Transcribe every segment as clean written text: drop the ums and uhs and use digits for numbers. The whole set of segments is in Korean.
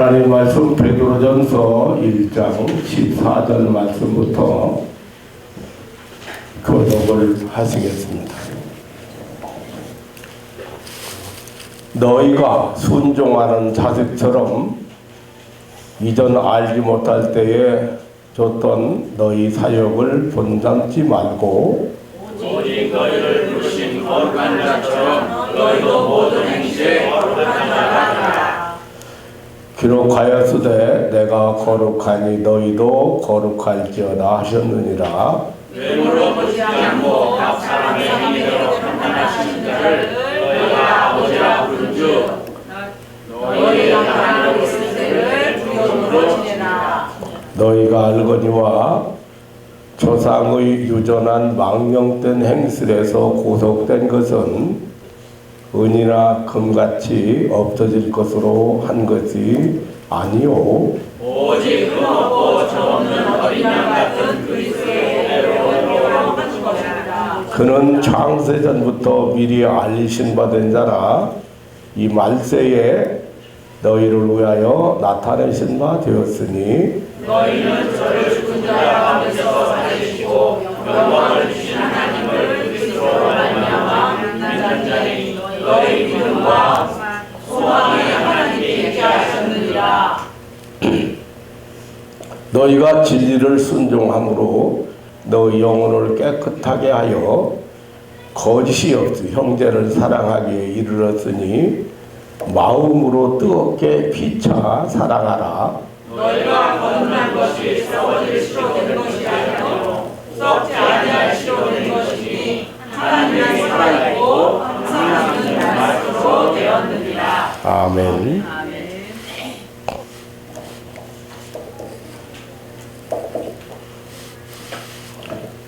하나님 말씀 베드로전서 1장 14절 말씀부터 교독을 하시겠습니다. 너희가 순종하는 자식처럼 이전 알지 못할 때에 줬던 너희 사역을 본담지 말고 오직 너희를 부르신 거룩한 자처럼 너희도 모든 행실에 거룩한 자라 하라. 기록하였으되 내가 거룩하니 너희도 거룩할지어다 하셨느니라. 외모로 보지 않고 각 사람의 행위대로 판단하시는 자를 너희가 아버지라 부른 주 너희가 하나로 있을 때를 두려움으로 지내라. 너희가 알거니와 조상의 유전한 망령된 행실에서 고속된 것은 은이나 금같이 없어질 것으로 한 것이 아니요 오직 흠없고 죄없는 어린 양 같은 그리스도의 의로 하신 것이다. 그는 창세 전부터 미리 알리신 바 된 자라 이 말세에 너희를 위하여 나타내신 바 되었으니 너희는 저를 죽은 자 가운데서 살리시고 영광을 주신 하나님을 그리스도로 말미암아 만난 자니 너희 믿음과 소망이 하나님께 있게 하셨느니라. 너희가 진리를 순종함으로 너희 영혼을 깨끗하게 하여 거짓이 없이 형제를 사랑하기에 이르렀으니 마음으로 뜨겁게 피차 사랑하라. 너희가 거듭난 것이 썩어질 시로 된 것이 아니요 썩지 아니할 시로 된 것이니 하나님의 살아있고 항상 있는 말씀으로 되었느니라. 아멘.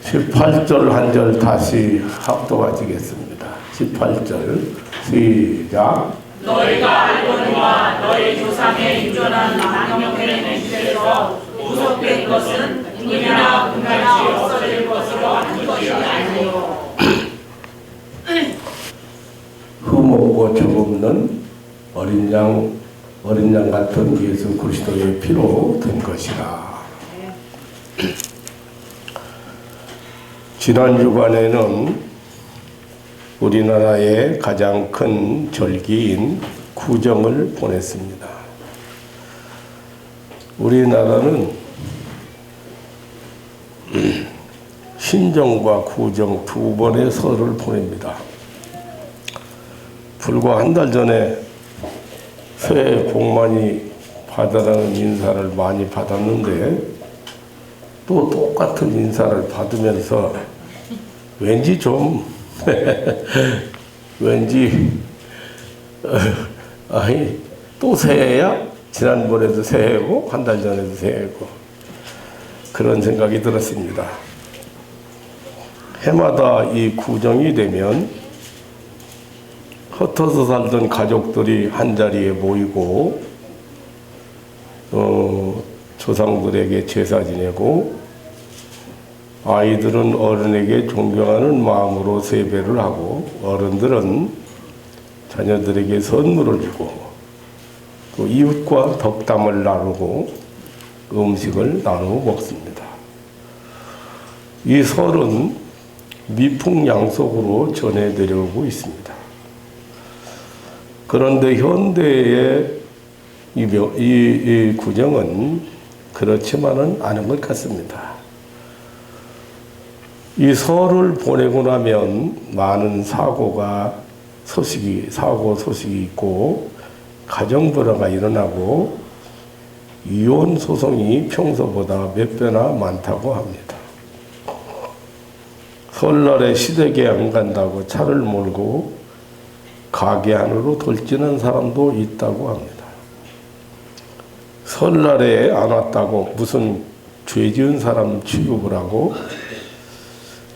18절 한 절 다시 합독하시겠습니다. 18절 시작. 너희가 알거니와 너희 조상의 유전한 망령된 행실에서 구속된 것은 은이나 금같이 없어질 것으로 한 것이 아니요 흠없고 죄없는 어린 양 같은 예수 그리스도의 피로 된 것이라. 지난 주간에는 우리나라의 가장 큰 절기인 구정을 보냈습니다. 우리나라는 신정과 구정 두 번의 설을 보냅니다. 불과 한 달 전에 새해 복 많이 받아라는 인사를 많이 받았는데 또 똑같은 인사를 받으면서 왠지 좀 왠지 아니 또 새해야? 지난번에도 새해고 한 달 전에도 새해고 그런 생각이 들었습니다. 해마다 이 구정이 되면 흩어져 살던 가족들이 한자리에 모이고 조상들에게 제사 지내고 아이들은 어른에게 존경하는 마음으로 세배를 하고 어른들은 자녀들에게 선물을 주고 또 이웃과 덕담을 나누고 음식을 나누어 먹습니다. 이 설은 미풍양속으로 전해드려오고 있습니다. 그런데 현대의 이 구정은 그렇지만은 않은 것 같습니다. 이 설을 보내고 나면 많은 사고 소식이 있고 가정 불화가 일어나고 이혼 소송이 평소보다 몇 배나 많다고 합니다. 설날에 시댁에 안 간다고 차를 몰고 가게 안으로 돌진한 사람도 있다고 합니다. 설날에 안 왔다고 무슨 죄 지은 사람 취급을 하고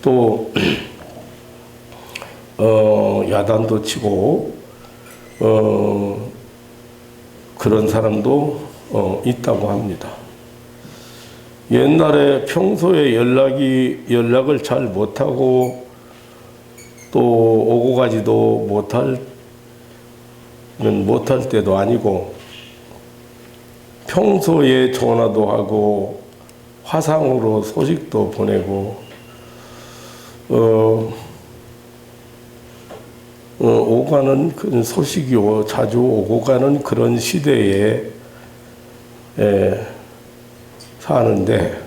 또 야단도 치고 그런 사람도 있다고 합니다. 옛날에 평소에 연락을 잘 못하고 또 오고 가지도 못할 때도 아니고 평소에 전화도 하고 화상으로 소식도 보내고 오가는 그런 소식이 자주 오고 가는 그런 시대에 사는데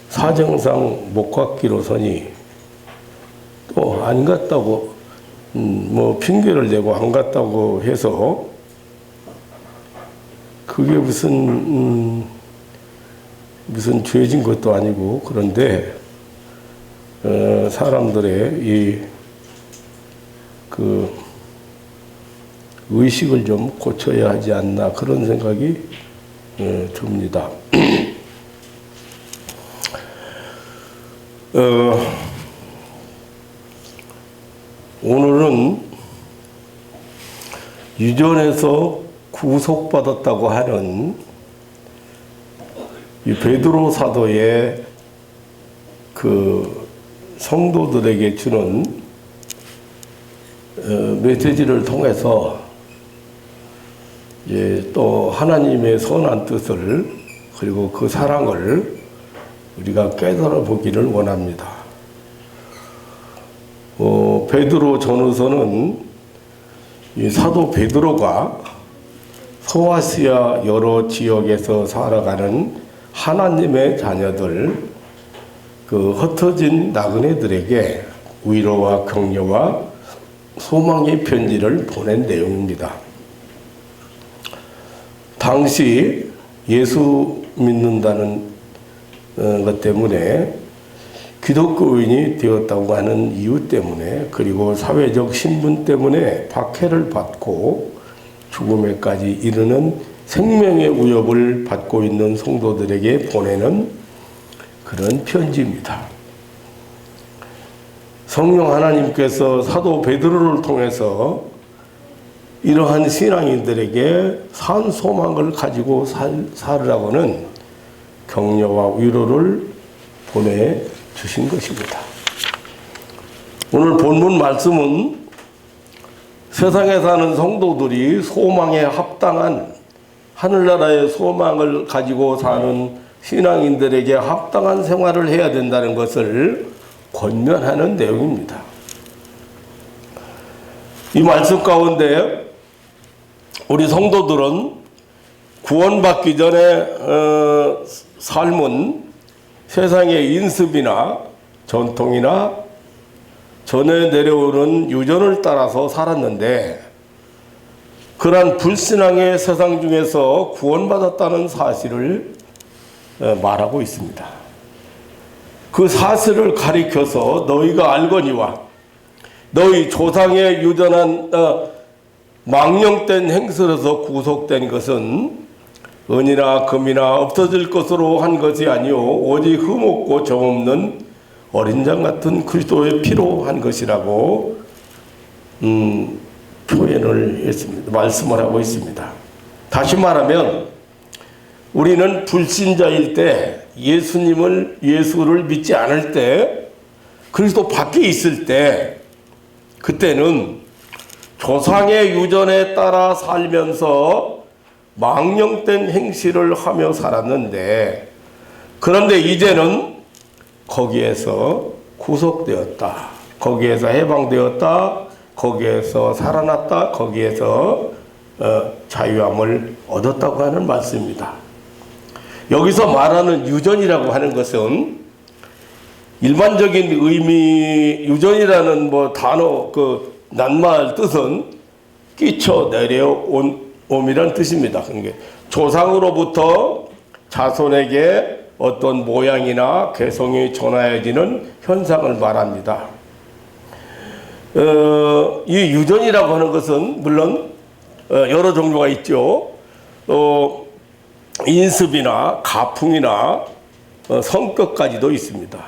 사정상 못 갔기로서니 또 안 갔다고 뭐 핑계를 대고 안 갔다고 해서 그게 무슨 죄진 것도 아니고 그런데 사람들의 그 의식을 좀 고쳐야 하지 않나 그런 생각이 듭니다. 오늘은 유전에서 구속받았다고 하는 이 베드로 사도의 그 성도들에게 주는 메시지를 통해서 이제 또 하나님의 선한 뜻을 그리고 그 사랑을 우리가 깨달아 보기를 원합니다. 베드로 전후서는 이 사도 베드로가 소아시아 여러 지역에서 살아가는 하나님의 자녀들, 그 흩어진 나그네들에게 위로와 격려와 소망의 편지를 보낸 내용입니다. 당시 예수 믿는다는 것 때문에 기독교인이 되었다고 하는 이유 때문에 그리고 사회적 신분 때문에 박해를 받고 죽음에까지 이르는 생명의 위협을 받고 있는 성도들에게 보내는 그런 편지입니다. 성령 하나님께서 사도 베드로를 통해서 이러한 신앙인들에게 산 소망을 가지고 살으라고는 격려와 위로를 보내주신 것입니다. 오늘 본문 말씀은 세상에 사는 성도들이 소망에 합당한 하늘나라의 소망을 가지고 사는 신앙인들에게 합당한 생활을 해야 된다는 것을 권면하는 내용입니다. 이 말씀 가운데 우리 성도들은 구원받기 전에 삶은 세상의 인습이나 전통이나 전에 내려오는 유전을 따라서 살았는데 그러한 불신앙의 세상 중에서 구원받았다는 사실을 말하고 있습니다. 그 사실을 가리켜서 너희가 알거니와 너희 조상의 유전한 망령된 행실에서 구속된 것은 은이나 금이나 없어질 것으로 한 것이 아니요 오직 흠없고 점없는 어린 양 같은 그리스도의 피로 한 것이라고 표현을 했습니다. 말씀을 하고 있습니다. 다시 말하면 우리는 불신자일 때 예수를 믿지 않을 때 그리스도 밖에 있을 때 그때는 조상의 유전에 따라 살면서 망령된 행실을 하며 살았는데 그런데 이제는 거기에서 구속되었다. 거기에서 해방되었다. 거기에서 살아났다. 거기에서 자유함을 얻었다고 하는 말씀입니다. 여기서 말하는 유전이라고 하는 것은 일반적인 의미 유전이라는 단어 그 낱말 뜻은 끼쳐 내려옴이란 뜻입니다. 그러니까 조상으로부터 자손에게 어떤 모양이나 개성이 전하여지는 현상을 말합니다. 이 유전이라고 하는 것은 물론 여러 종류가 있죠. 인습이나 가풍이나 성격까지도 있습니다.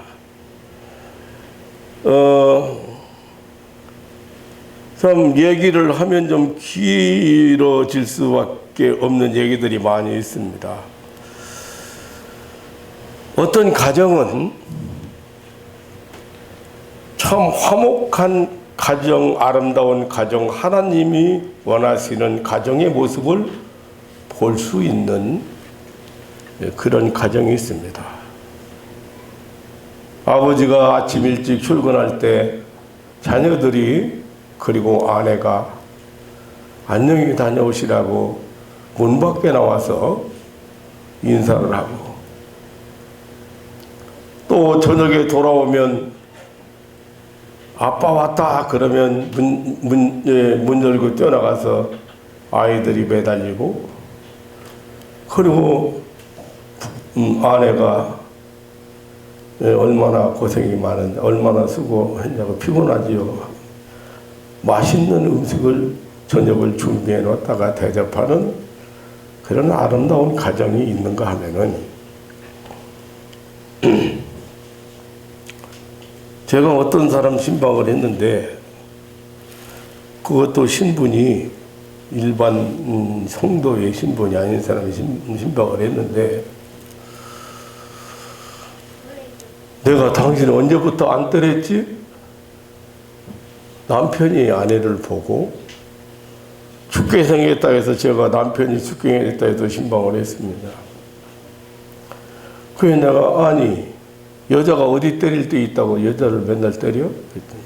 참 얘기를 하면 좀 길어질 수밖에 없는 얘기들이 많이 있습니다. 어떤 가정은 참 화목한 가정, 아름다운 가정, 하나님이 원하시는 가정의 모습을 볼 수 있는 그런 가정이 있습니다. 아버지가 아침 일찍 출근할 때 자녀들이 그리고 아내가 안녕히 다녀오시라고 문 밖에 나와서 인사를 하고, 또 저녁에 돌아오면 아빠 왔다 그러면 문 열고 뛰어나가서 아이들이 매달리고, 그리고 아내가 얼마나 고생이 많은데 얼마나 수고했냐고 피곤하지요. 맛있는 음식을 저녁을 준비해 놓았다가 대접하는 그런 아름다운 가정이 있는가 하면은 제가 어떤 사람 신방을 했는데 그것도 신분이 일반 성도의 신분이 아닌 사람이 신방을 했는데, 내가 당신 언제부터 안 때렸지? 남편이 아내를 보고 죽게 생겼다 해서 제가 남편이 죽게 생겼다 해서 신방을 했습니다. 그래서 내가 아니 여자가 어디 때릴 때 있다고 여자를 맨날 때려? 그랬더니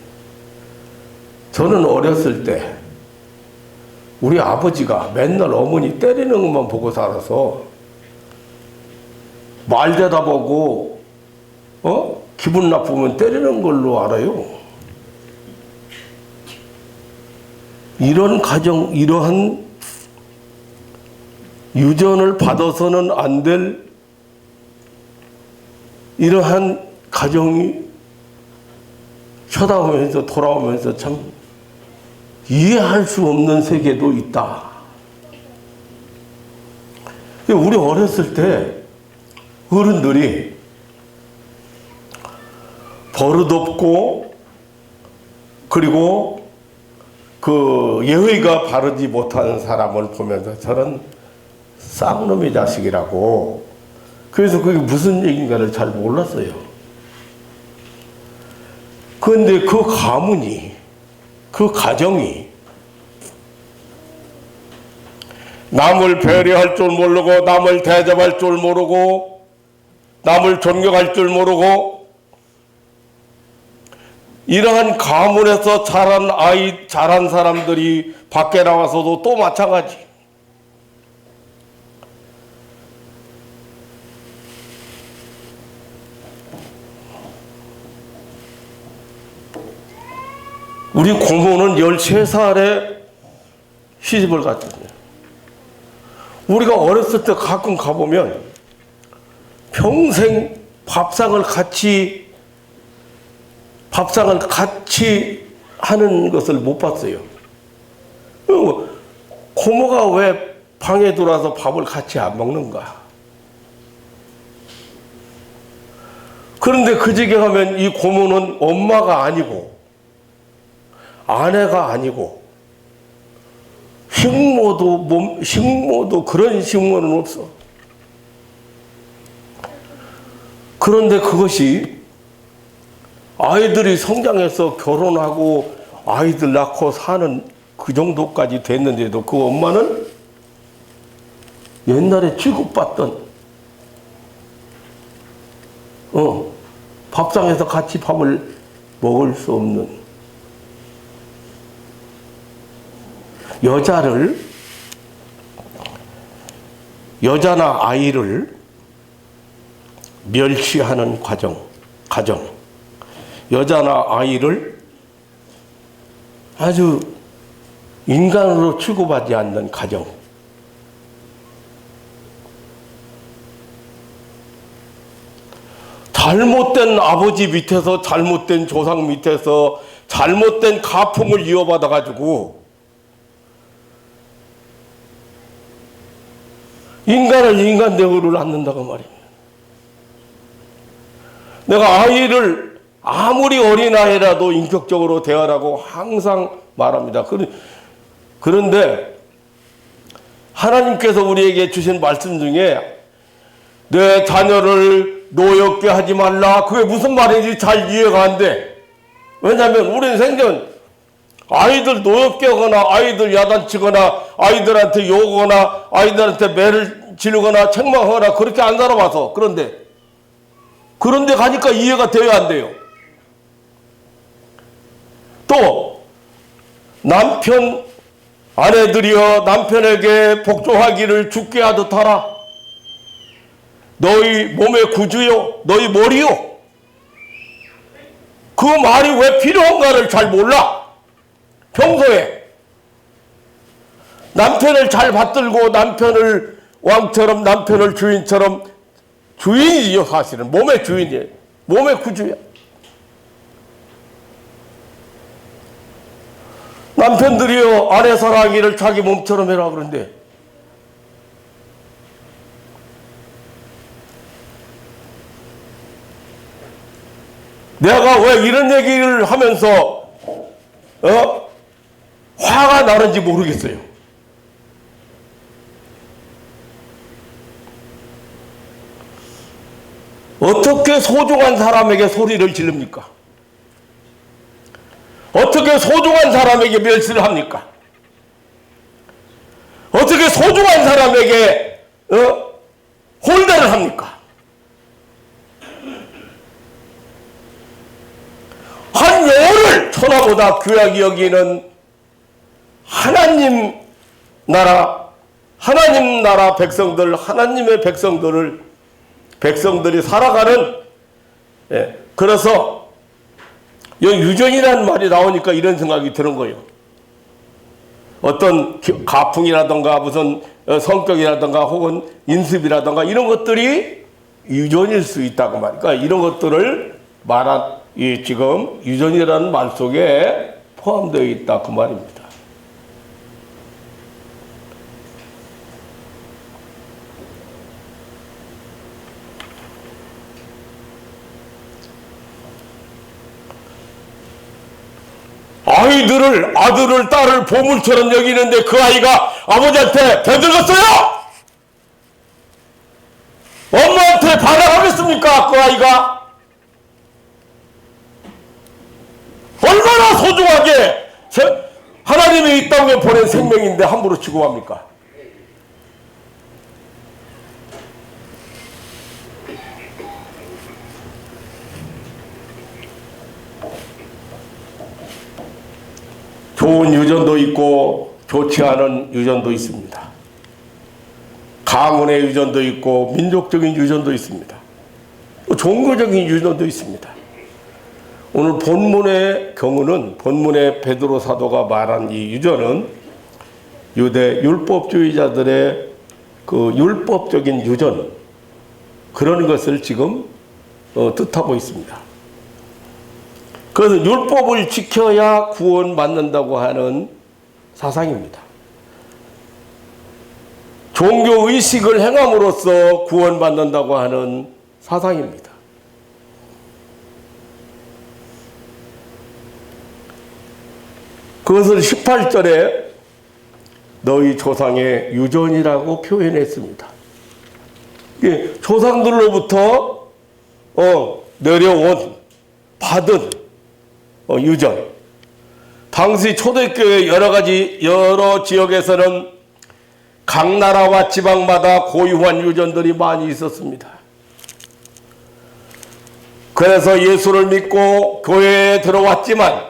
저는 어렸을 때 우리 아버지가 맨날 어머니 때리는 것만 보고 살아서 말 대답하고 기분 나쁘면 때리는 걸로 알아요. 이런 가정, 이러한 유전을 받아서는 안 될 이러한 가정이 쳐다보면서 돌아오면서 참 이해할 수 없는 세계도 있다. 우리 어렸을 때 어른들이 버릇없고 그리고 그 예의가 바르지 못하는 사람을 보면서 저런 쌍놈의 자식이라고, 그래서 그게 무슨 얘기인가를 잘 몰랐어요. 그런데 그 가문이, 그 가정이 남을 배려할 줄 모르고 남을 대접할 줄 모르고 남을 존경할 줄 모르고 이러한 가문에서 자란 사람들이 밖에 나와서도 또 마찬가지. 우리 고모는 13살에 시집을 갔거든요. 우리가 어렸을 때 가끔 가보면 평생 밥상을 같이 하는 것을 못 봤어요. 고모가 왜 방에 들어와서 밥을 같이 안 먹는가? 그런데 그 집에 가면 이 고모는 엄마가 아니고 아내가 아니고 식모도 그런 식모는 없어. 그런데 그것이 아이들이 성장해서 결혼하고 아이들 낳고 사는 그 정도까지 됐는데도 그 엄마는 옛날에 취급받던 밥상에서 같이 밥을 먹을 수 없는 여자나 아이를 멸시하는 가정, 여자나 아이를 아주 인간으로 취급하지 않는 가정, 잘못된 아버지 밑에서 잘못된 조상 밑에서 잘못된 가풍을 이어받아 가지고 인간을 인간 대우를 낳는다고 말입니다. 내가 아이를 아무리 어린아이라도 인격적으로 대하라고 항상 말합니다. 그런데 하나님께서 우리에게 주신 말씀 중에 내 자녀를 노엽게 하지 말라, 그게 무슨 말인지 잘 이해가 안 돼. 왜냐하면 우리는 생전 아이들 노엽게 하거나 아이들 야단치거나 아이들한테 욕하거나 아이들한테 매를 지르거나 책망하거나 그렇게 안 살아봐서. 그런데 가니까 이해가 돼야 안 돼요. 또 남편 아내들이여 남편에게 복종하기를 주께 하듯 하라. 너희 몸의 구주요 너희 머리요. 그 말이 왜 필요한가를 잘 몰라. 평소에 남편을 잘 받들고 남편을 왕처럼 남편을 주인처럼, 주인이요 사실은 몸의 주인이에요. 몸의 구주야. 남편들이요 아내 사랑하기를 자기 몸처럼 해라 그런데 내가 왜 이런 얘기를 하면서 화가 나는지 모르겠어요. 어떻게 소중한 사람에게 소리를 지릅니까? 어떻게 소중한 사람에게 멸시를 합니까? 어떻게 소중한 사람에게 홀대를 합니까? 한 영혼을 천하보다 귀하게 여기는 하나님 나라 백성들, 하나님의 백성들이 살아가는, 그래서 여기 유전이라는 말이 나오니까 이런 생각이 드는 거예요. 어떤 가풍이라든가 무슨 성격이라든가 혹은 인습이라든가 이런 것들이 유전일 수 있다고 말이니까, 그러니까 이런 것들을 말한 이 지금 유전이라는 말 속에 포함되어 있다 그 말입니다. 아들을 딸을 보물처럼 여기는데 그 아이가 아버지한테 대들었어요. 엄마한테 반항하겠습니까? 그 아이가 얼마나 소중하게 하나님이 이 땅에 보낸 생명인데 함부로 취급합니까? 좋은 유전도 있고 좋지 않은 유전도 있습니다. 가문의 유전도 있고 민족적인 유전도 있습니다. 종교적인 유전도 있습니다. 오늘 본문의 경우는, 본문의 베드로 사도가 말한 이 유전은 유대 율법주의자들의 그 율법적인 유전, 그런 것을 지금 뜻하고 있습니다. 그래서 율법을 지켜야 구원받는다고 하는 사상입니다. 종교의식을 행함으로써 구원받는다고 하는 사상입니다. 그것을 18절에 너희 조상의 유전이라고 표현했습니다. 조상들로부터 내려온, 받은 유전. 당시 초대교회 여러 지역에서는 각 나라와 지방마다 고유한 유전들이 많이 있었습니다. 그래서 예수를 믿고 교회에 들어왔지만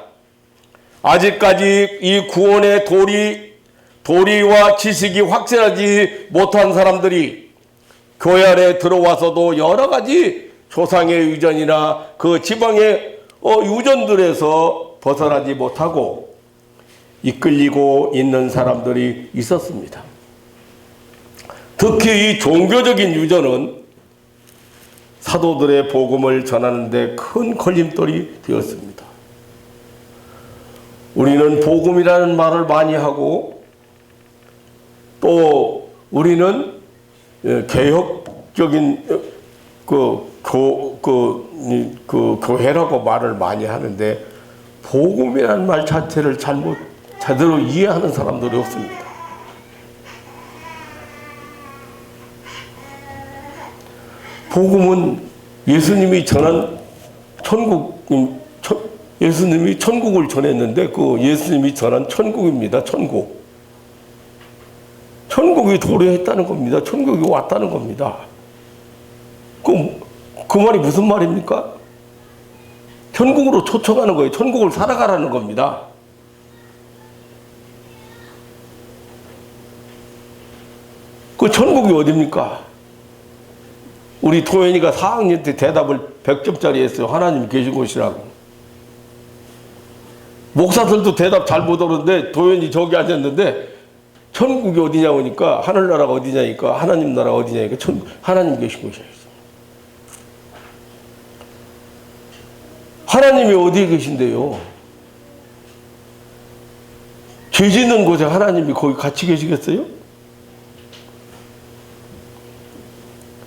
아직까지 이 구원의 도리와 지식이 확실하지 못한 사람들이 교회 안에 들어와서도 여러 가지 조상의 유전이나 그 지방의 유전들에서 벗어나지 못하고 이끌리고 있는 사람들이 있었습니다. 특히 이 종교적인 유전은 사도들의 복음을 전하는 데 큰 걸림돌이 되었습니다. 우리는 복음이라는 말을 많이 하고 또 우리는 개혁적인 교회라고 말을 많이 하는데 복음이라는 말 자체를 제대로 이해하는 사람들이 없습니다. 복음은 예수님이 전한 예수님이 천국을 전했는데 그 예수님이 전한 천국입니다. 천국. 천국이 도래했다는 겁니다. 천국이 왔다는 겁니다. 그 말이 무슨 말입니까? 천국으로 초청하는 거예요. 천국을 살아가라는 겁니다. 그 천국이 어딥니까? 우리 도현이가 4학년 때 대답을 100점짜리 했어요. 하나님 계신 곳이라고. 목사들도 대답 잘 못 오는데 도현이 저기 앉았는데 천국이 어디냐고 하니까 하늘나라가 어디냐니까 하나님 나라가 어디냐니까 하나님 계신 곳이에요. 하나님이 어디에 계신데요? 죄 짓는 곳에 하나님이 거기 같이 계시겠어요?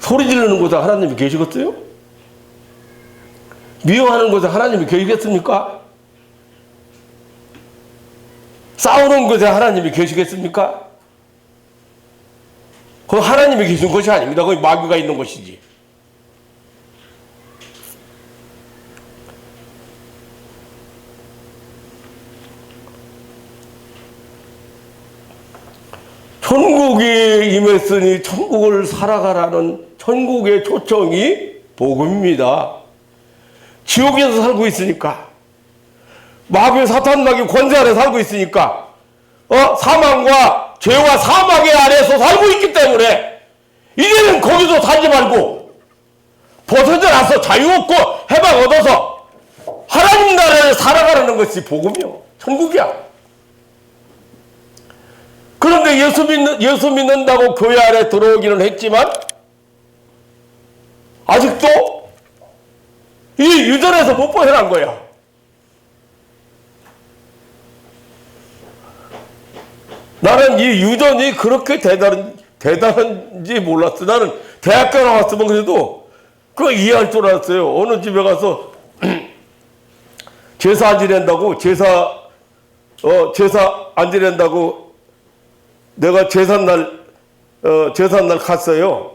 소리 지르는 곳에 하나님이 계시겠어요? 미워하는 곳에 하나님이 계시겠습니까? 싸우는 곳에 하나님이 계시겠습니까? 그건 하나님이 계신 것이 아닙니다. 거기 마귀가 있는 것이지. 천국이 임했으니 천국을 살아가라는 천국의 초청이 복음입니다. 지옥에서 살고 있으니까, 마귀 사탄 마귀 권세 아래 살고 있으니까, 사망과 죄와 사망의 아래에서 살고 있기 때문에 이제는 거기서 살지 말고 벗어나서 자유 얻고 해방 얻어서 하나님 나라를 살아가라는 것이 복음이요, 천국이야. 그런데 예수 믿는다고 교회 안에 들어오기는 했지만 아직도 이 유전에서 못 벗어난 거야. 나는 이 유전이 그렇게 대단한지 몰랐어. 나는 대학교 나왔으면 그래도 그거 이해할 줄 알았어요. 어느 집에 가서 제사 안 지낸다고 제사 안 지낸다고 내가 제삿날 갔어요.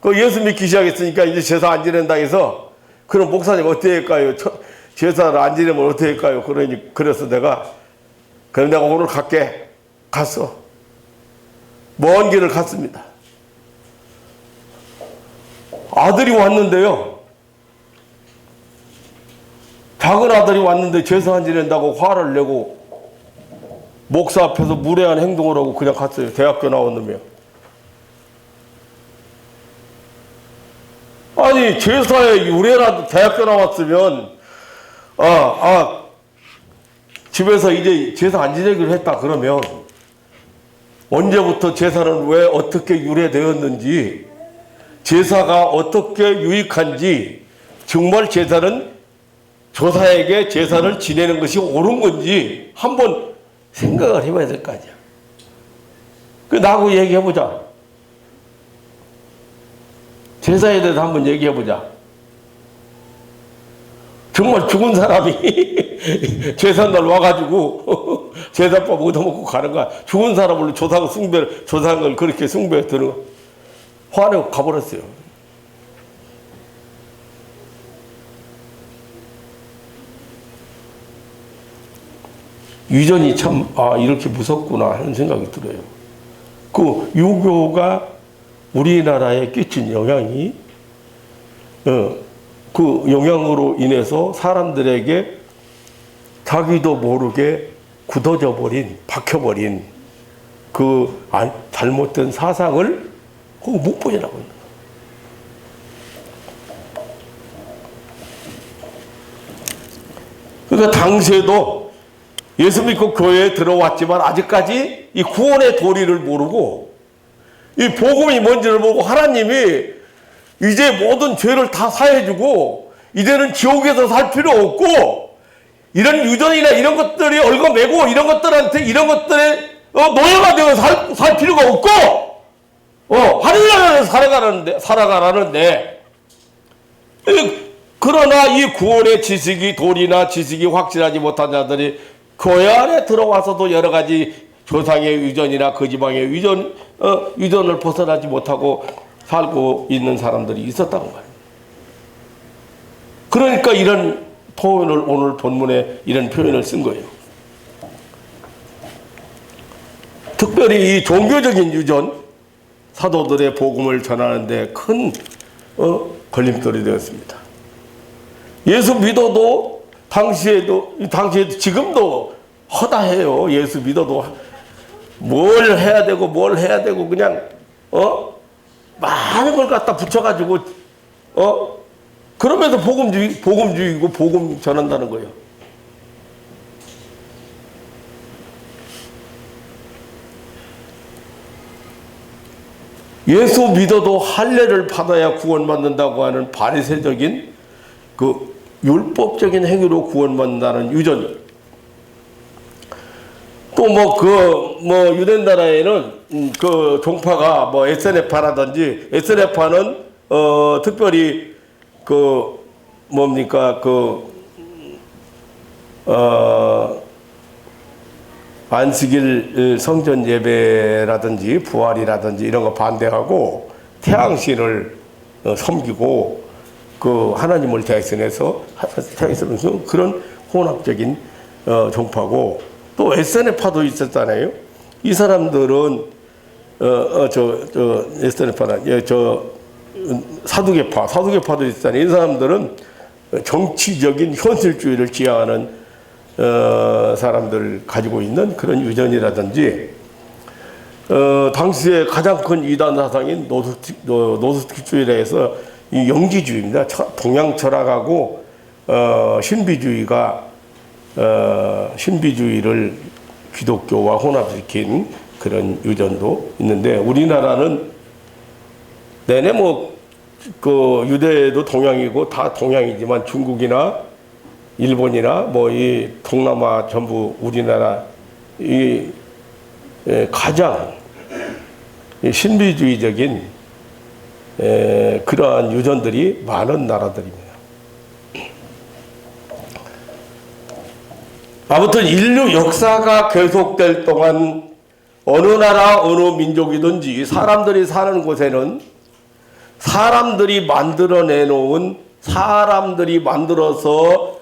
그 예수 믿기 시작했으니까 이제 제사 안 지낸다 해서 그럼 목사님 어떻게 할까요? 제사를 안 지내면 어떻게 할까요? 그래서 그럼 내가 오늘 갈게. 갔어. 먼 길을 갔습니다. 아들이 왔는데요. 작은 아들이 왔는데 제사 안 지낸다고 화를 내고 목사 앞에서 무례한 행동을 하고 그냥 갔어요. 대학교 나온 놈이요. 아니 제사에 유래라도 대학교 나왔으면 집에서 이제 제사 안 지내기로 했다 그러면 언제부터 제사는 왜 어떻게 유래되었는지, 제사가 어떻게 유익한지, 정말 조사에게 제사를 지내는 것이 옳은 건지 한번 생각을 해봐야 될 거 아니야. 나하고 얘기해보자. 제사에 대해서 한번 얘기해보자. 정말 죽은 사람이 제삿날 와가지고 제사밥 얻어먹고 가는 거야. 죽은 사람을 조상을 그렇게 숭배해 드는 거. 화내고 가버렸어요. 유전이 참 이렇게 무섭구나 하는 생각이 들어요. 그 유교가 우리나라에 끼친 영향이 그 영향으로 인해서 사람들에게 자기도 모르게 굳어져 버린, 박혀버린 그 잘못된 사상을 못 보여나고 있는 거예요. 그러니까 당시에도 예수 믿고 교회에 들어왔지만 아직까지 이 구원의 도리를 모르고 이 복음이 뭔지를 모르고 하나님이 이제 모든 죄를 다 사해주고 이제는 지옥에서 살 필요 없고 이런 유전이나 이런 것들이 얽어매고 이런 것들한테 이런 것들에 노예가 되어 살 필요가 없고 하늘나라를 살아가라는데 그러나 이 구원의 지식이 도리나 지식이 확실하지 못한 자들이 교회 안에 들어와서도 여러 가지 조상의 유전이나 그 지방의 유전을 벗어나지 못하고 살고 있는 사람들이 있었다는 거예요. 그러니까 이런 표현을 오늘 본문에 이런 표현을 쓴 거예요. 특별히 이 종교적인 유전, 사도들의 복음을 전하는데 큰 걸림돌이 되었습니다. 예수 믿어도 당시에도 지금도 허다해요. 예수 믿어도 뭘 해야 되고 그냥 많은 걸 갖다 붙여가지고 그러면서 복음주의고 복음 전한다는 거예요. 예수 믿어도 할례를 받아야 구원받는다고 하는 바리새적인 그 율법적인 행위로 구원받는다는 유전. 또 유대 나라에는 그 종파가 뭐 에스네파라든지, 에스네파는 특별히 안식일 성전 예배라든지 부활이라든지 이런 거 반대하고 태양신을 섬기고 그 하나님을 대신해서 그런 혼합적인 종파고, 또 에스네파도 있었잖아요. 이 사람들은 에스네파는 사두개파도 있었잖아요. 이 사람들은 정치적인 현실주의를 지향하는 사람들 가지고 있는 그런 유전이라든지, 당시에 가장 큰 이단 사상인 노스틱주의라 해서 이 영지주의입니다. 동양 철학하고 신비주의를 기독교와 혼합시킨 그런 유전도 있는데, 우리나라는 내내 유대도 동양이고 다 동양이지만 중국이나 일본이나 이 동남아 전부 우리나라 가장 신비주의적인 그러한 유전들이 많은 나라들입니다. 아무튼 인류 역사가 계속될 동안 어느 나라 어느 민족이든지 사람들이 사는 곳에는 사람들이 만들어내놓은, 사람들이 만들어서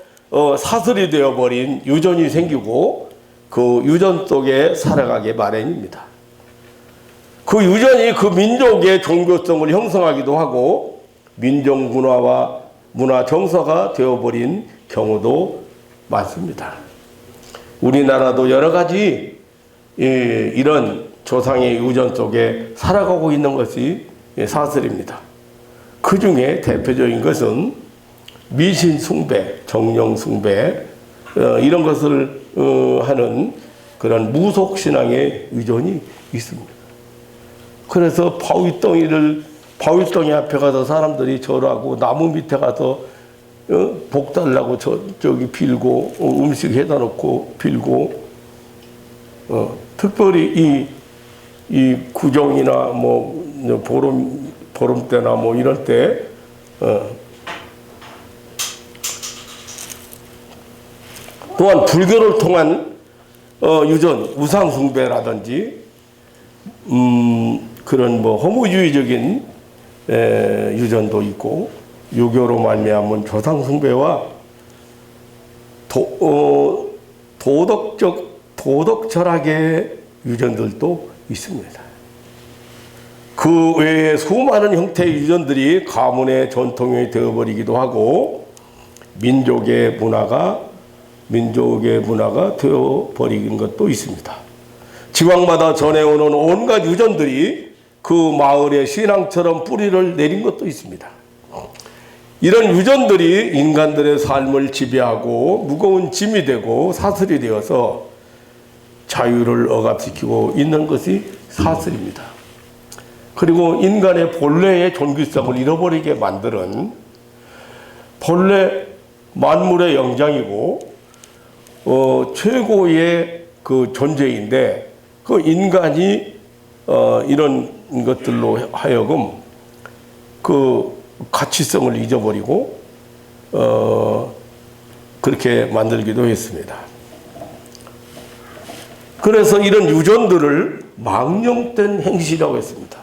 사슬이 되어버린 유전이 생기고 그 유전 속에 살아가게 마련입니다. 그 유전이 그 민족의 종교성을 형성하기도 하고 민족 문화와 문화 정서가 되어버린 경우도 많습니다. 우리나라도 여러 가지 이런 조상의 유전 속에 살아가고 있는 것이 사슬입니다. 그 중에 대표적인 것은 미신 숭배, 정령 숭배, 이런 것을 하는 그런 무속 신앙의 유전이 있습니다. 그래서 바위덩이 앞에 가서 사람들이 절하고 나무 밑에 가서 복 달라고 저기 빌고 음식 해다 놓고 빌고, 특별히 이 구정이나 보름 때나 이럴 때 또한 불교를 통한 유전, 우상 숭배라든지 그런 허무주의적인 유전도 있고, 유교로 말미암은 조상 숭배와 도덕 철학의 유전들도 있습니다. 그 외에 수많은 형태의 유전들이 가문의 전통이 되어버리기도 하고 민족의 문화가 되어버리는 것도 있습니다. 지방마다 전해오는 온갖 유전들이 그 마을의 신앙처럼 뿌리를 내린 것도 있습니다. 이런 유전들이 인간들의 삶을 지배하고 무거운 짐이 되고 사슬이 되어서 자유를 억압시키고 있는 것이 사슬입니다. 그리고 인간의 본래의 존귀성을 잃어버리게 만드는, 본래 만물의 영장이고 최고의 그 존재인데, 그 인간이 이런 것들로 하여금 그 가치성을 잊어버리고 그렇게 만들기도 했습니다. 그래서 이런 유전들을 망령된 행실이라고 했습니다.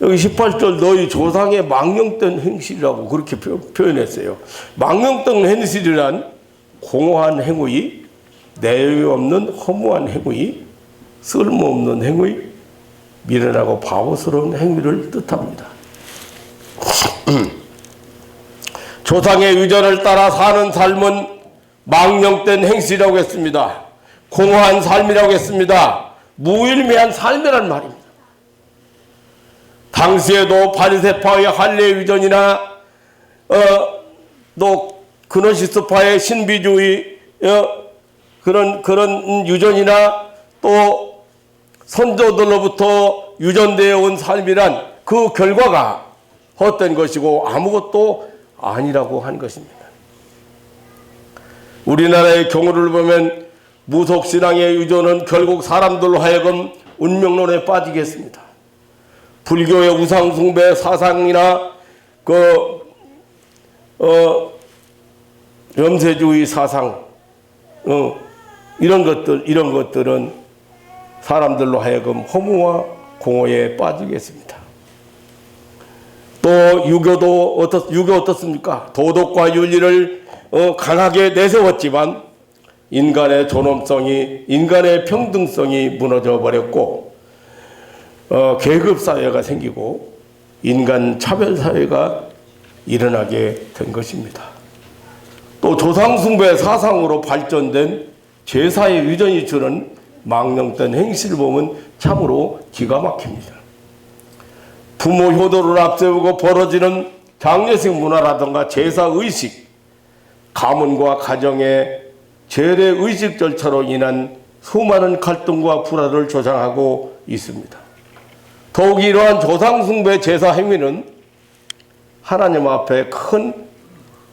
여기 18절 너희 조상의 망령된 행실이라고 그렇게 표현했어요. 망령된 행실이란 공허한 행위, 내용이 없는 허무한 행위, 쓸모없는 행위, 미련하고 바보스러운 행위를 뜻합니다. 조상의 유전을 따라 사는 삶은 망령된 행실이라고 했습니다. 공허한 삶이라고 했습니다. 무의미한 삶이란 말입니다. 당시에도 바리새파의 할례 유전이나 또 그노시스파의 신비주의 그런 유전이나 또 선조들로부터 유전되어 온 삶이란 그 결과가 헛된 것이고 아무것도 아니라고 한 것입니다. 우리나라의 경우를 보면 무속신앙의 유전은 결국 사람들로 하여금 운명론에 빠지게 했습니다. 불교의 우상숭배 사상이나 염세주의 사상 이런 것들은 사람들로 하여금 허무와 공허에 빠지게 했습니다. 또 유교 어떻습니까? 도덕과 윤리를 강하게 내세웠지만 인간의 존엄성이, 인간의 평등성이 무너져 버렸고 계급 사회가 생기고 인간 차별 사회가 일어나게 된 것입니다. 또 조상숭배 사상으로 발전된 제사의 유전이 주는 망령된 행실을 보면 참으로 기가 막힙니다. 부모 효도를 앞세우고 벌어지는 장례식 문화라든가 제사의식, 가문과 가정의 재래의식 절차로 인한 수많은 갈등과 불화를 조장하고 있습니다. 더욱 이러한 조상숭배 제사 행위는 하나님 앞에 큰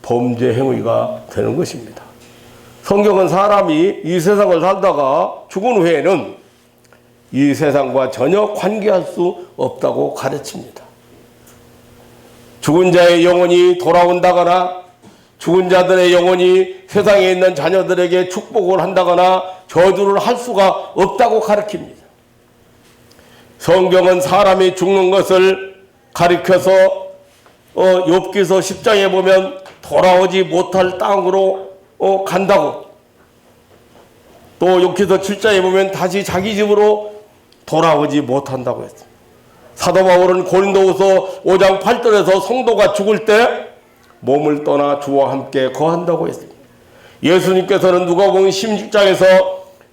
범죄 행위가 되는 것입니다. 성경은 사람이 이 세상을 살다가 죽은 후에는 이 세상과 전혀 관계할 수 없다고 가르칩니다. 죽은 자의 영혼이 돌아온다거나 죽은 자들의 영혼이 세상에 있는 자녀들에게 축복을 한다거나 저주를 할 수가 없다고 가르칩니다. 성경은 사람이 죽는 것을 가리켜서 욥기서 10장에 보면 돌아오지 못할 땅으로 간다고, 또 욥기서 7장에 보면 다시 자기 집으로 돌아오지 못한다고 했습니다. 사도 바울은 고린도후서 5장 8절에서 성도가 죽을 때 몸을 떠나 주와 함께 거한다고 했습니다. 예수님께서는 누가복음 16장에서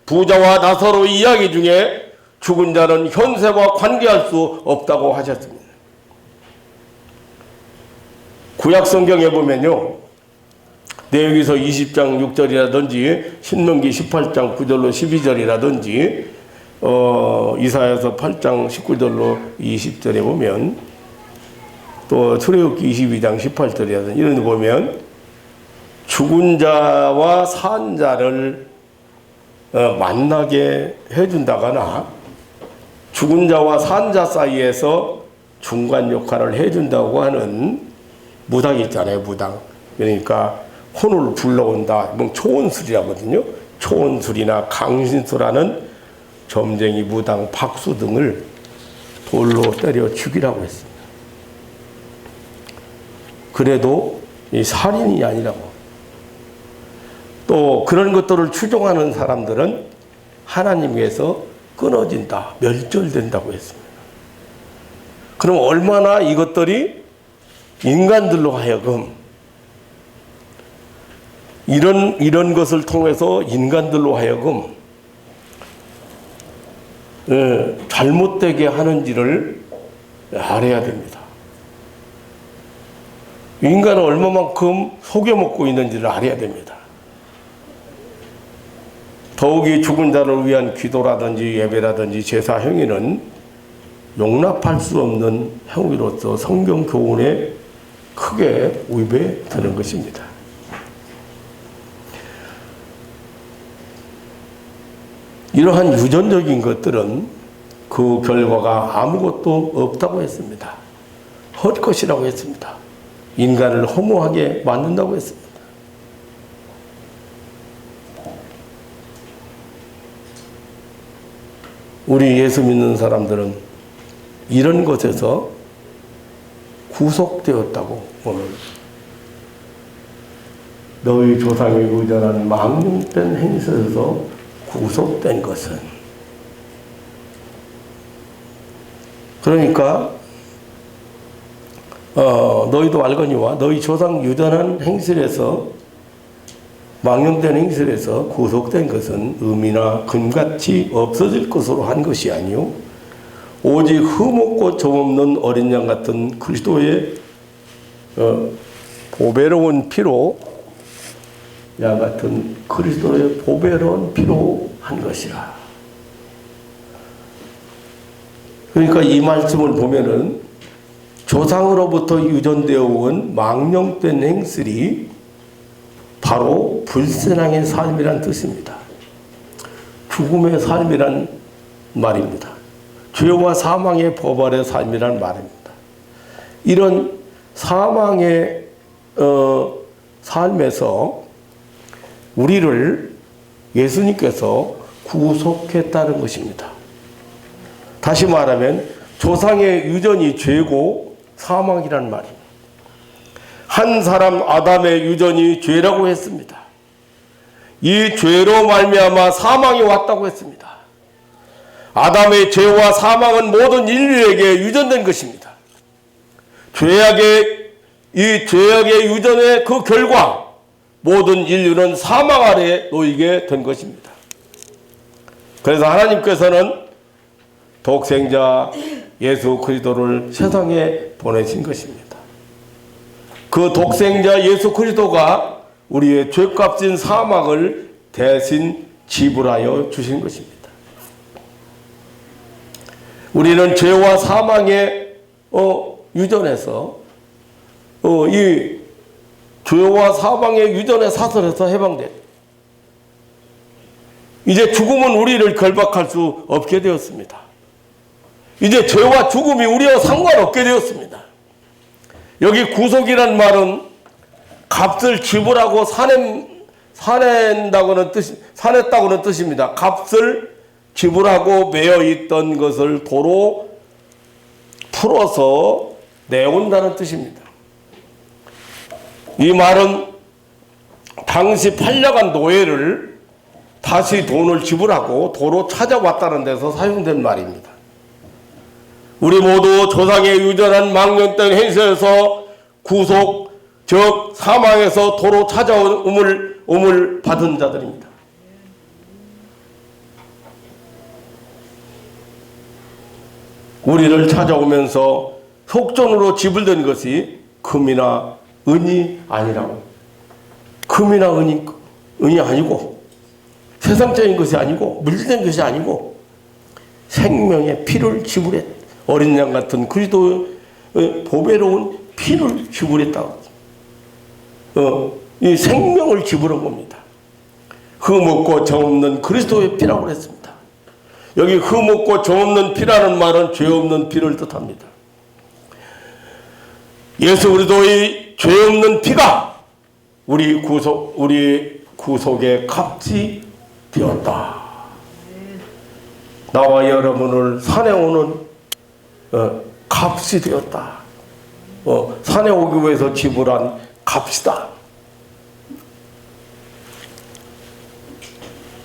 부자와 나사로의 이야기 중에 죽은 자는 현세와 관계할 수 없다고 하셨습니다. 구약 성경에 보면요, 레위기서 20장 6절이라든지 신명기 18장 9절로 12절이라든지 이사야서 8장 19절로 20절에 보면 또 출애굽기 22장 18절이라든지 이런 데 보면 죽은 자와 산 자를 만나게 해준다거나 죽은 자와 산 자 사이에서 중간 역할을 해준다고 하는 무당이 있잖아요. 무당. 그러니까 혼을 불러온다. 초원술이라거든요. 초원술이나 강신술하는 점쟁이, 무당, 박수 등을 돌로 때려 죽이라고 했습니다. 그래도 이 살인이 아니라고. 또 그런 것들을 추종하는 사람들은 하나님께서 끊어진다, 멸절된다고 했습니다. 그럼 얼마나 이것들이 인간들로 하여금 이런 것을 통해서 인간들로 하여금 잘못되게 하는지를 알아야 됩니다. 인간은 얼마만큼 속여먹고 있는지를 알아야 됩니다. 더욱이 죽은 자를 위한 기도라든지 예배라든지 제사 행위는 용납할 수 없는 행위로서 성경 교훈에 크게 위배되는 것입니다. 이러한 유전적인 것들은 그 결과가 아무것도 없다고 했습니다. 헛것이라고 했습니다. 인간을 허무하게 만든다고 했습니다. 우리 예수 믿는 사람들은 이런 것에서 구속되었다고 오늘 너희 조상의 의존한 망령된 행실에서 구속된 것은, 그러니까 너희도 알거니와 너희 조상 유전한 행실에서 망령된 행실에서 구속된 것은 음이나 금같이 없어질 것으로 한 것이 아니요 오직 흠없고 점없는 어린 양 같은 그리스도의 보배로운 피로, 양 같은 그리스도의 보배로운 피로 한 것이라. 그러니까 이 말씀을 보면은 조상으로부터 유전되어 온 망령된 행실이 바로 불신앙의 삶이란 뜻입니다. 죽음의 삶이란 말입니다. 죄와 사망의 법 아래 삶이란 말입니다. 이런 사망의 삶에서 우리를 예수님께서 구속했다는 것입니다. 다시 말하면 조상의 유전이 죄고 사망이란 말입니다. 한 사람 아담의 유전이 죄라고 했습니다. 이 죄로 말미암아 사망이 왔다고 했습니다. 아담의 죄와 사망은 모든 인류에게 유전된 것입니다. 이 죄악의 유전의 그 결과 모든 인류는 사망 아래 놓이게 된 것입니다. 그래서 하나님께서는 독생자 예수 그리스도를 세상에 보내신 것입니다. 그 독생자 예수 그리스도가 우리의 죄값인 사망을 대신 지불하여 주신 것입니다. 우리는 죄와 사망의 유전에서 이 죄와 사망의 유전의 사슬에서 해방됩니다. 이제 죽음은 우리를 결박할 수 없게 되었습니다. 이제 죄와 죽음이 우리와 상관없게 되었습니다. 여기 구속이란 말은 값을 지불하고 사냈다고는 뜻입니다. 값을 지불하고 매여 있던 것을 도로 풀어서 내온다는 뜻입니다. 이 말은 당시 팔려간 노예를 다시 돈을 지불하고 도로 찾아왔다는 데서 사용된 말입니다. 우리 모두 조상의 유전한 망령된 행세에서 구속, 즉 사망에서 도로 찾아온 음을 받은 자들입니다. 우리를 찾아오면서 속전으로 지불된 것이 금이나 은이 아니라고. 금이나 은이 아니고 세상적인 것이 아니고 물질된 것이 아니고 생명의 피를 지불했다. 어린 양 같은 그리스도의 보배로운 피를 지불했다고. 이 생명을 지불한 겁니다. 흠없고 정없는 그리스도의 피라고 했습니다. 여기 흠없고 정없는 피라는 말은 죄 없는 피를 뜻합니다. 예수 그리스도의 죄 없는 피가 우리 구속의 값이 되었다. 나와 여러분을 산에 오는 값이 되었다. 산에 오기 위해서 지불한 값이다.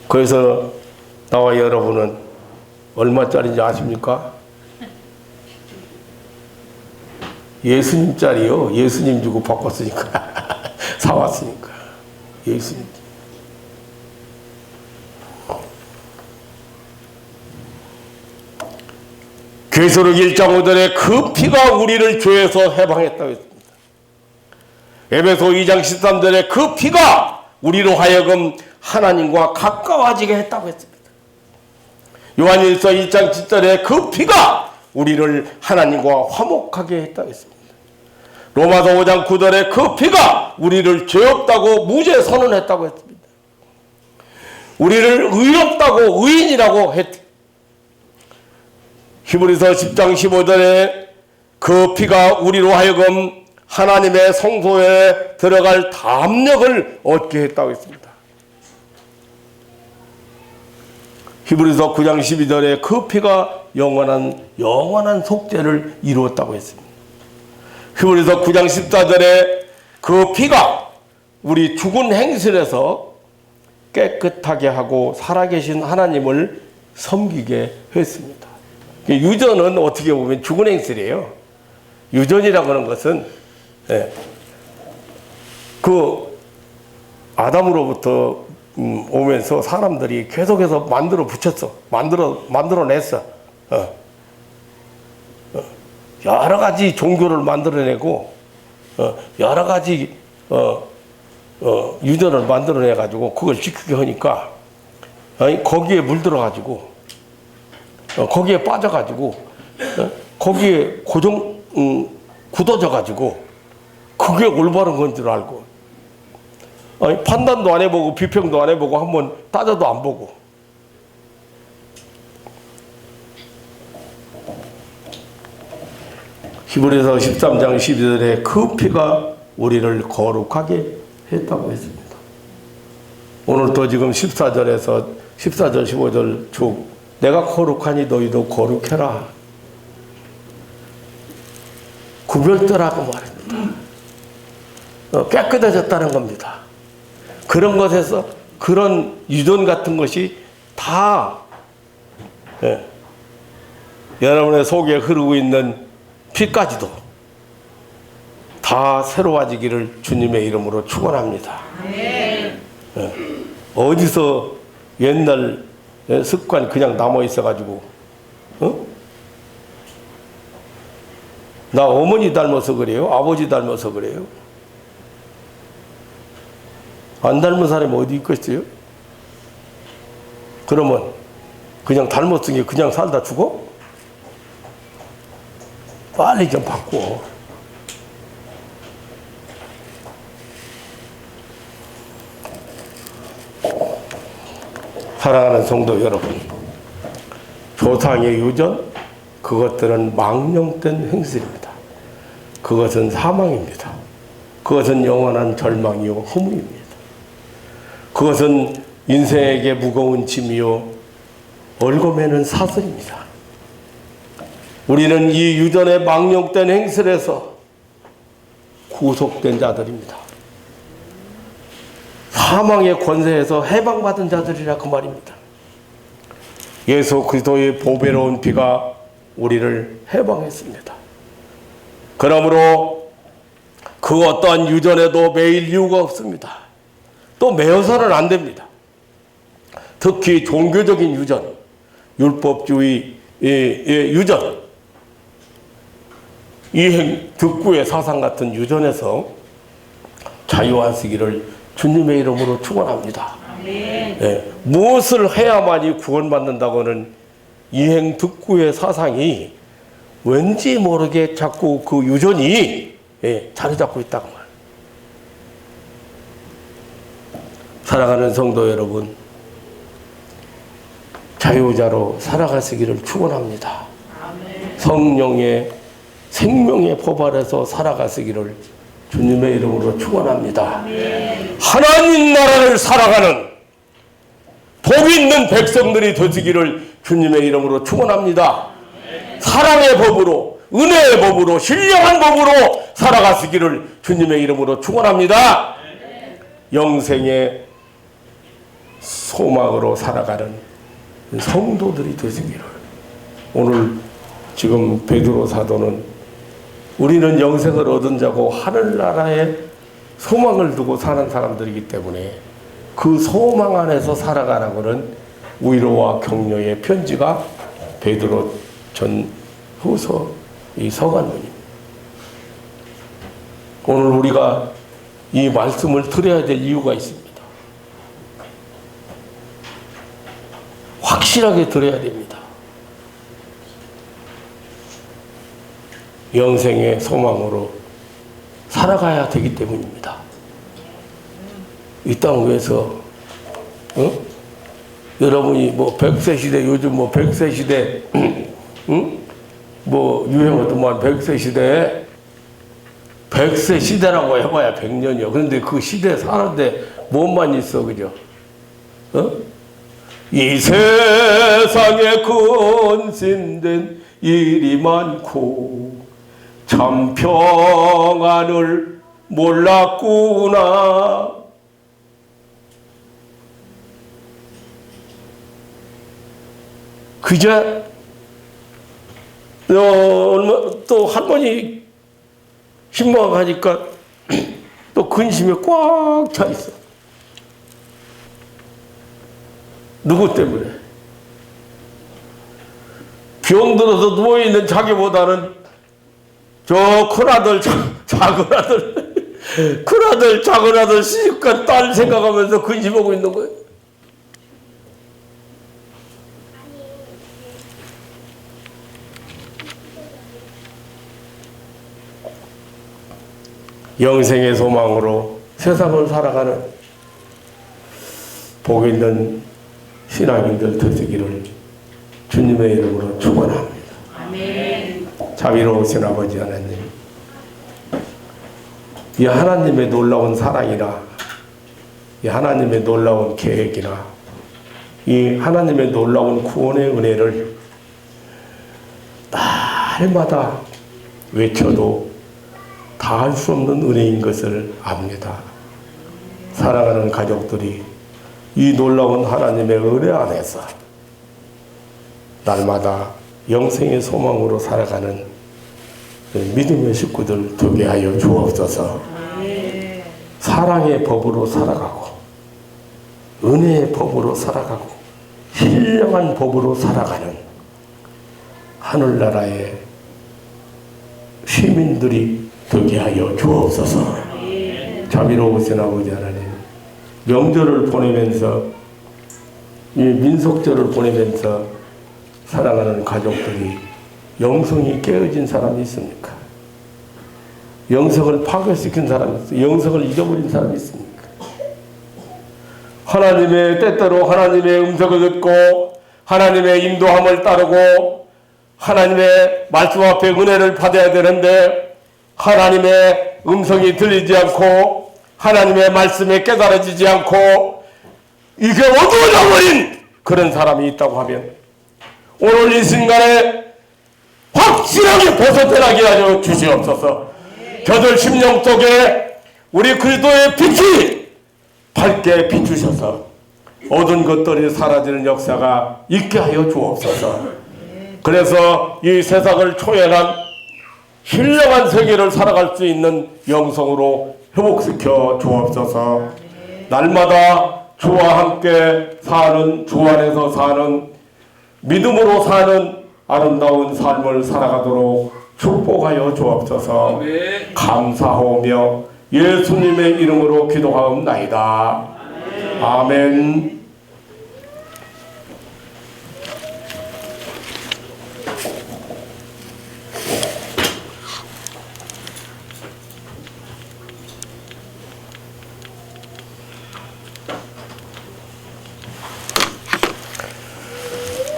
그래서 나와 여러분은 얼마짜리인지 아십니까? 예수님짜리요. 예수님 주고 바꿨으니까. 사왔으니까. 예수님. 계시록 1장 5절에 그 피가 우리를 죄에서 해방했다고 했습니다. 에베소 2장 13절에 그 피가 우리로 하여금 하나님과 가까워지게 했다고 했습니다. 요한일서 1장 7절에 그 피가 우리를 하나님과 화목하게 했다고 했습니다. 로마서 5장 9절에 그 피가 우리를 죄 없다고 무죄 선언했다고 했습니다. 우리를 의롭다고 의인이라고 했습니다. 히브리서 10장 15절에 그 피가 우리로 하여금 하나님의 성소에 들어갈 담력을 얻게 했다고 했습니다. 히브리서 9장 12절에 그 피가 영원한 속죄를 이루었다고 했습니다. 히브리서 9장 14절에 그 피가 우리 죽은 행실에서 깨끗하게 하고 살아계신 하나님을 섬기게 했습니다. 유전은 어떻게 보면 죽은 행실이에요. 유전이라고 하는 것은 그 아담으로부터 오면서 사람들이 계속해서 만들어 붙였어. 만들어냈어. 여러 가지 종교를 만들어내고, 여러 가지, 유전을 만들어내가지고, 그걸 지키게 하니까, 거기에 물들어가지고, 거기에 빠져가지고, 거기에 굳어져가지고, 그게 올바른 건 줄 알고, 판단도 안 해보고, 비평도 안 해보고, 한번 따져도 안 보고, 히브리서 13장 12절에 그 피가 우리를 거룩하게 했다고 했습니다. 오늘 또 지금 14절 15절 쭉 내가 거룩하니 너희도 거룩해라. 구별되라고 말합니다. 깨끗해졌다는 겁니다. 그런 것에서 그런 유전 같은 것이 다 여러분의 속에 흐르고 있는 피까지도 다 새로워지기를 주님의 이름으로 축원합니다. 어디서 옛날 습관 그냥 남아 있어가지고 나 어머니 닮아서 그래요? 아버지 닮아서 그래요? 안 닮은 사람이 어디 있겠어요? 그러면 그냥 닮았으니 그냥 살다 죽어? 빨리 좀 바꾸어. 사랑하는 성도 여러분, 조상의 유전, 그것들은 망령된 행실입니다. 그것은 사망입니다. 그것은 영원한 절망이요 허무입니다. 그것은 인생에게 무거운 짐이요 얼거매는 사슬입니다. 우리는 이 유전의 망령된 행실에서 구속된 자들입니다. 사망의 권세에서 해방받은 자들이라 그 말입니다. 예수 그리스도의 보배로운 피가 우리를 해방했습니다. 그러므로 그 어떠한 유전에도 매일 이유가 없습니다. 또 매여서는 안 됩니다. 특히 종교적인 유전, 율법주의 유전, 이행 득구의 사상 같은 유전에서 자유하시기를 주님의 이름으로 축원합니다. 무엇을 해야만이 구원받는다고는 이행 득구의 사상이 왠지 모르게 자꾸 그 유전이 자리 잡고 있다고 말. 사랑하는 성도 여러분, 자유자로 살아가시기를 축원합니다. 성령의 생명의 법 아래서 살아가시기를 주님의 이름으로 축원합니다. 하나님 나라를 살아가는 복 있는 백성들이 되시기를 주님의 이름으로 축원합니다. 사랑의 법으로, 은혜의 법으로, 신령한 법으로 살아가시기를 주님의 이름으로 축원합니다. 영생의 소망으로 살아가는 성도들이 되시기를. 오늘 지금 베드로 사도는 우리는 영생을 얻은 자고 하늘나라에 소망을 두고 사는 사람들이기 때문에 그 소망 안에서 살아가라고는 위로와 격려의 편지가 베드로 전후서 이 서간문입니다. 오늘 우리가 이 말씀을 들어야 될 이유가 있습니다. 확실하게 들어야 됩니다. 영생의 소망으로 살아가야 되기 때문입니다. 이 땅 위에서 여러분이 뭐 100세 시대, 요즘 뭐 100세 시대 뭐 유행하더만 100세 시대에 100세 시대라고 해봐야 100년이요. 그런데 그 시대에 사는데 뭐만 있어, 그죠? 이 세상에 근심된 일이 많고 참 평안을 몰랐구나. 그저 또 할머니 신방하니까 또 근심에 꽉 차 있어. 누구 때문에? 병들어서 누워있는 자기보다는 저 큰아들, 작은 아들, 큰아들, 작은 아들, 시집간 딸 생각하면서 근심하고 있는 거예요. 영생의 소망으로 세상을 살아가는 복 있는 신앙인들 되시기를 주님의 이름으로 축원합니다. 아멘. 자비로우신 아버지 하나님, 이 하나님의 놀라운 사랑이나 이 하나님의 놀라운 계획이나 이 하나님의 놀라운 구원의 은혜를 날마다 외쳐도 다 할 수 없는 은혜인 것을 압니다. 사랑하는 가족들이 이 놀라운 하나님의 은혜 안에서 날마다 영생의 소망으로 살아가는 믿음의 식구들 되게 하여 주옵소서. 사랑의 법으로 살아가고 은혜의 법으로 살아가고 신령한 법으로 살아가는 하늘나라의 시민들이 되게 하여 주옵소서. 자비로우신 아버지 하나님, 명절을 보내면서 이 민속절을 보내면서 사랑하는 가족들이 영성이 깨어진 사람이 있습니까? 영성을 파괴시킨 사람이 있습니까? 영성을 잊어버린 사람이 있습니까? 하나님의 때때로 하나님의 음성을 듣고 하나님의 인도함을 따르고 하나님의 말씀 앞에 은혜를 받아야 되는데 하나님의 음성이 들리지 않고 하나님의 말씀에 깨달아지지 않고 이게 어두워져 버린 그런 사람이 있다고 하면 오늘 이 순간에 확실하게 벗어나게 하여 주시옵소서. 저들 심령 속에 우리 그리스도의 빛이 밝게 비추셔서 어두운 것들이 사라지는 역사가 있게 하여 주옵소서. 그래서 이 세상을 초연한 신령한 세계를 살아갈 수 있는 영성으로 회복시켜 주옵소서. 날마다 주와 함께 사는, 주 안에서 사는, 믿음으로 사는 아름다운 삶을 살아가도록 축복하여 주옵소서. 감사하며 예수님의 이름으로 기도하옵나이다. 아멘.